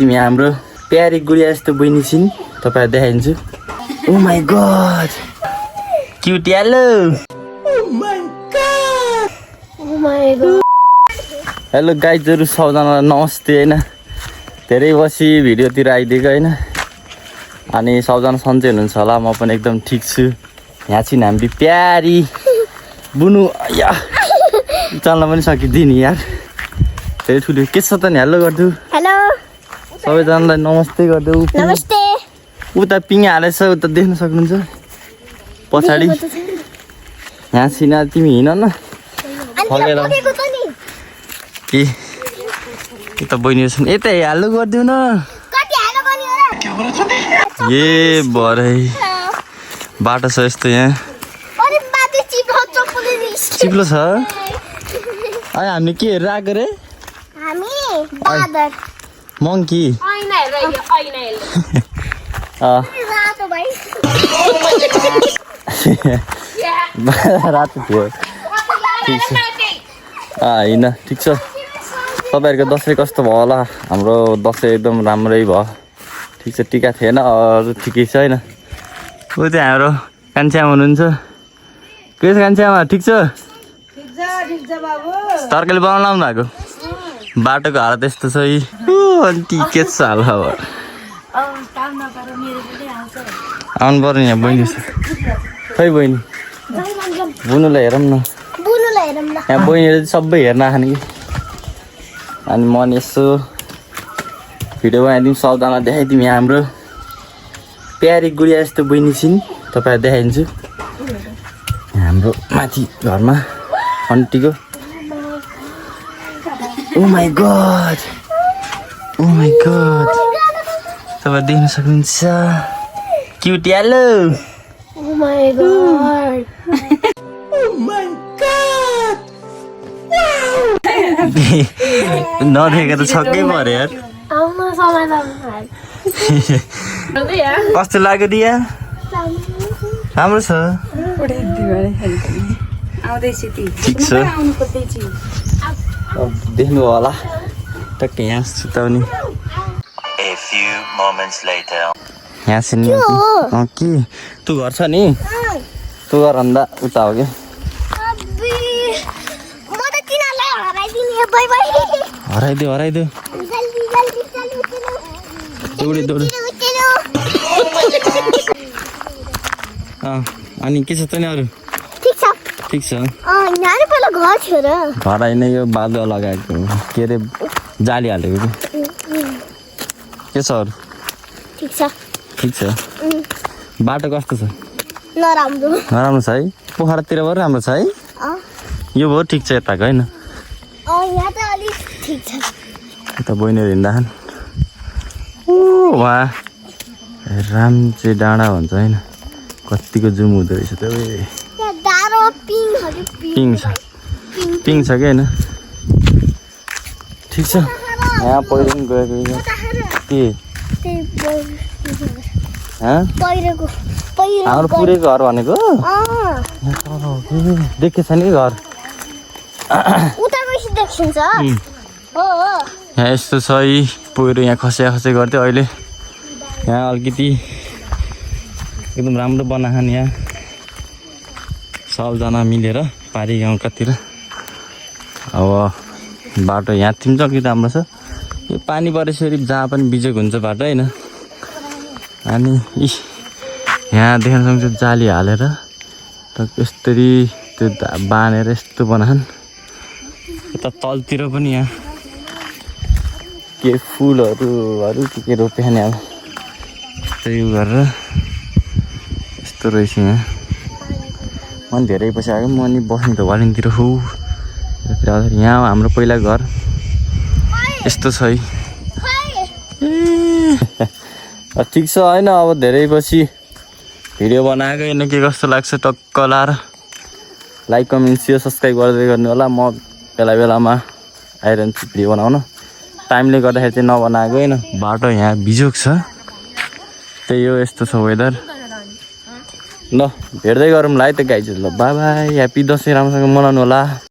तिमी हाम्रो प्यारी गुडिया जस्तो बहिनी छिन् तपाईहरु देखाइदिन्छु oh my God cute hello oh my God hello गाइजहरु सबैजनालाई नमस्ते हैन धेरै बसी भिडियोतिर आइदिएको हैन अनि सबैजना सन्चै हुनुहुन्छ होला म पनि एकदम ठीक छु यहाँ छिन् हामी प्यारी बुनु या चल्न पनि सकिदिन यार धेरै ठुलो के छ त नि हेलो गर्दु हेलो सबैजनालाई नमस्ते गर्दु नमस्ते उता पिङ हालेछ उता देख्न सक्नुहुन्छ पछाडी यहाँ छिन तिमी हिँड न फगेर के यता बहिनी छन् यता हाल्नु गर्दिउ न ए भरै बाटो छ यस्तो यहाँ चिप्लो छ अहिले हामीले के हेरेर आएको रे मङ्की रातो थियो ठिक छ होइन ठिक छ तपाईँहरूको दसैँ कस्तो भयो होला हाम्रो दसैँ एकदम राम्रै भयो ठिक छ टिका थिएन अरू ठिकै छ होइन ऊ चाहिँ हाम्रो कान्छ्यामा हुनुहुन्छ के छ कान्छ्यामा ठिक छ तरकारी बनाउनु आउनु भएको बाटोको हालत यस्तो छ अन्ति के छ हाल अब आउनु पर्यो यहाँ बहिनी खै बहिनी बुनुलाई हेरौँ न यहाँ बहिनीले सबै हेर्न आएन कि अनि म नि यसो भिडियो बनाइदिउँ सबजना देखाइदिउँ यहाँ हाम्रो प्यारी गुडिया जस्तो बहिनी छिन् तपाईँहरू देखाइदिन्छु हाम्रो माथि घरमा आन्टीको ओ माय गॉड तपाईँ देख्न सक्नुहुन्छ cute hello oh my god नदेखेको त छक्कै पऱ्यो यार कस्तो लाग्यो दिया राम्रो छ ठिक छ देख्नु होला टक्कै यहाँ सुताउने यहाँ छिन् के तँ घर छ नि तँ घरभन्दा उता हो क्या हराइदियो दौडी अनि के छ त नि अरू ठिक छ घर होइन यो बादुवा लगाएको के अरे जाली हालेको के छ अरू ठिक छ बाटो कस्तो छ नराम्रो छ है पोखरातिर भयो राम्रो छ है यो भयो ठिक छ यताको होइन यता बहिनीहरू हिँड्दा वहाँ रामचे डाँडा भन्छ होइन कतिको जुम हुँदो रहेछ त्यो पिङ छ क्या होइन ठिक छ यहाँ पहिरो पनि गएको के हाम्रो पुरेको घर भनेको देखेको छैन कि घर यहाँ यस्तो छ है पहिरो यहाँ खसे गर्थ्यो अहिले यहाँ अलिकति एकदम राम्रो बनाखान यहाँ सबजना मिलेर पारी गाउँकातिर अब बाटो यहाँ तिमी जति राम्रो छ यो पानी परेपछि जहाँ पनि बिजोग हुन्छ बाटो होइन अनि यहाँ देख्न सक्छ जाली हालेर यस्तरी त्यो बाँधेर यस्तो बनाखान यता तलतिर पनि यहाँ के फुलहरू के रोप्यो नि अब त्यही गरेर यस्तो रहेछ यहाँ म पनि धेरै पछि आएको म नि बस्नु त वालिङतिर हो यहाँ हाम्रो पहिला घर यस्तो छ है ठिक छ होइन अब धेरै पछि भिडियो बनाएको होइन के कस्तो लाग्छ टक्क लाएर लाइक कमेन्ट सेयर सब्सक्राइब गर्दै गर्नु होला म बेलामा आइरहन्छु भिडियो बनाउन टाइमले गर्दाखेरि चाहिँ नबनाएको होइन बाटो यहाँ बिजोग छ त्यही हो यस्तो छ वेदर ल भेट्दै गरौँ ल है त गाइज ल बाई बाई ह्याप्पी दसैँ राम्रोसँग मनाउनु होला।